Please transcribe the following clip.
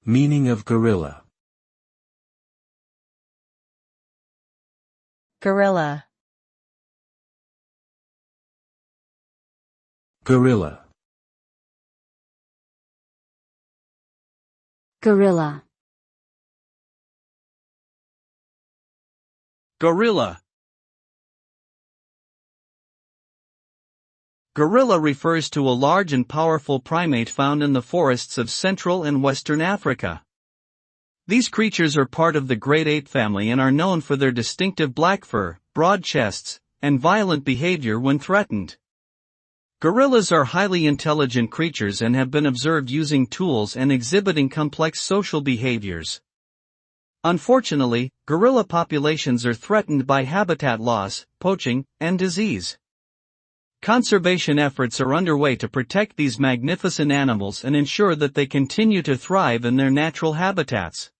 Meaning of gorilla. Gorilla. Gorilla. Gorilla. Gorilla. Gorilla refers to a large and powerful primate found in the forests of Central and Western Africa. These creatures are part of the great ape family and are known for their distinctive black fur, broad chests, and violent behavior when threatened. Gorillas are highly intelligent creatures and have been observed using tools and exhibiting complex social behaviors. Unfortunately, gorilla populations are threatened by habitat loss, poaching, and disease. Conservation efforts are underway to protect these magnificent animals and ensure that they continue to thrive in their natural habitats.